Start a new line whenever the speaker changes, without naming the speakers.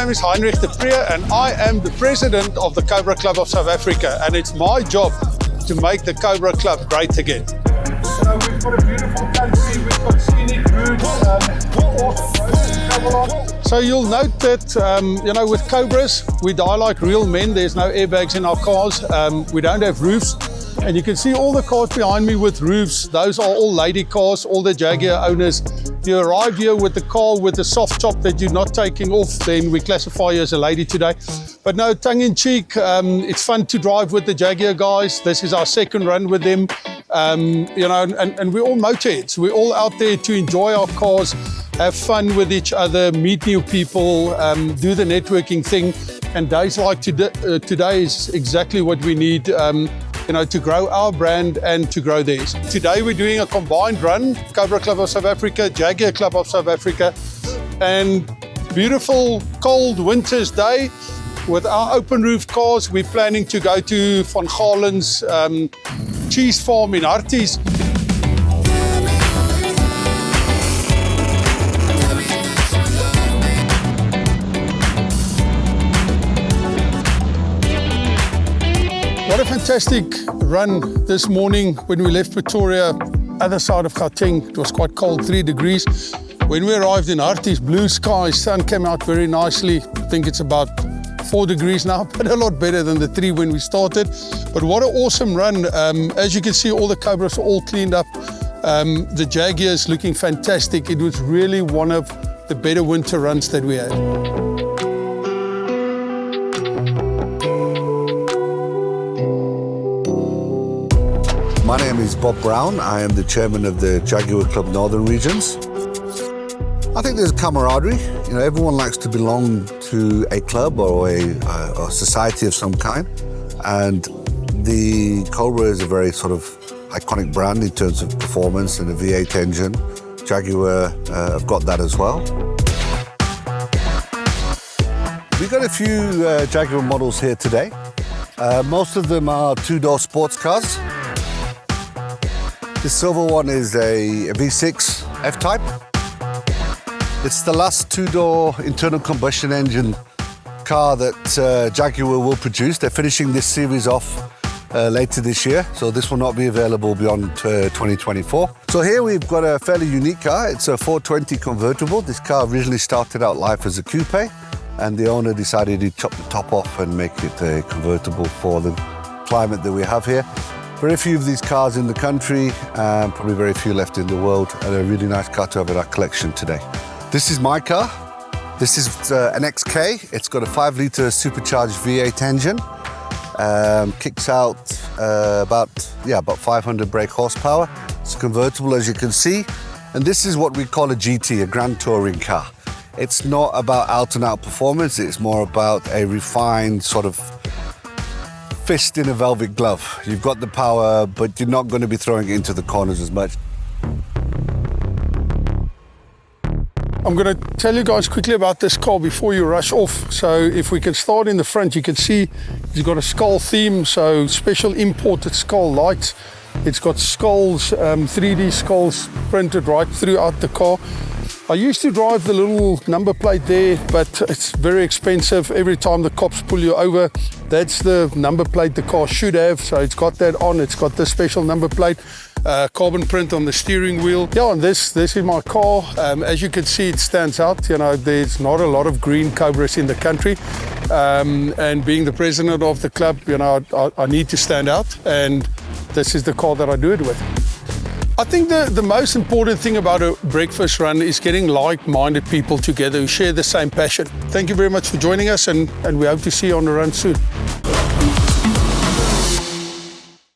name is Heinrich and I am the president of the Cobra Club of South Africa, and it's my job to make the Cobra Club great again.
So we've got a beautiful country, we've got scenic routes, awesome roads to travel on.
So you'll note that, with Cobras, we die like real men. There's no airbags in our cars. We don't have roofs. And you can see all the cars behind me with roofs. Those are all lady cars, all the Jaguar owners. You arrive here with the car with the soft top that you're not taking off, then we classify you as a lady today. But no, tongue in cheek, it's fun to drive with the Jaguar guys. This is our second run with them. And we're all motorheads. We're all out there to enjoy our cars, have fun with each other, meet new people, do the networking thing. And days like today is exactly what we need, to grow our brand and to grow theirs. Today we're doing a combined run, Cobra Club of South Africa, Jaguar Club of South Africa, and beautiful cold winter's day. With our open roof cars, we're planning to go to Van Galen's cheese farm in Harties. What a fantastic run this morning when we left Pretoria, other side of Gauteng. It was quite cold, 3 degrees. When we arrived in Harties, blue sky, sun came out very nicely. I think it's about 4 degrees now, but a lot better than the 3 when we started. But what an awesome run. As you can see, all the Cobras are all cleaned up. The Jaguar is looking fantastic. It was really one of the better winter runs that we had.
My name is Bob Brown. I am the chairman of the Jaguar Club Northern Regions. I think there's camaraderie. Everyone likes to belong to a club or a society of some kind. And the Cobra is a very sort of iconic brand in terms of performance and a V8 engine. Jaguar have got that as well. We've got a few Jaguar models here today. Most of them are two-door sports cars. This silver one is a V6 F-Type. It's the last two-door internal combustion engine car that Jaguar will produce. They're finishing this series off later this year, so this will not be available beyond 2024. So here we've got a fairly unique car. It's a 420 convertible. This car originally started out life as a coupe, and the owner decided to chop the top off and make it a convertible for the climate that we have here. Very few of these cars in the country, probably very few left in the world, and a really nice car to have in our collection today. This is my car. This is an XK. It's got a 5-litre supercharged V8 engine. Kicks out about 500 brake horsepower. It's a convertible, as you can see. And this is what we call a GT, a Grand Touring car. It's not about out-and-out performance. It's more about a refined sort of fist in a velvet glove. You've got the power, but you're not going to be throwing it into the corners as much.
I'm going to tell you guys quickly about this car before you rush off. So if we can start in the front, you can see it's got a skull theme, so special imported skull lights. It's got skulls, 3D skulls printed right throughout the car. I used to drive the little number plate there, but it's very expensive. Every time the cops pull you over, that's the number plate the car should have. So it's got that on. It's got this special number plate, carbon print on the steering wheel. Yeah, and this is my car. As you can see, it stands out. There's not a lot of green Cobras in the country. And being the president of the club, I need to stand out. And this is the car that I do it with. I think the most important thing about a breakfast run is getting like-minded people together who share the same passion. Thank you very much for joining us, and we hope to see you on the run soon.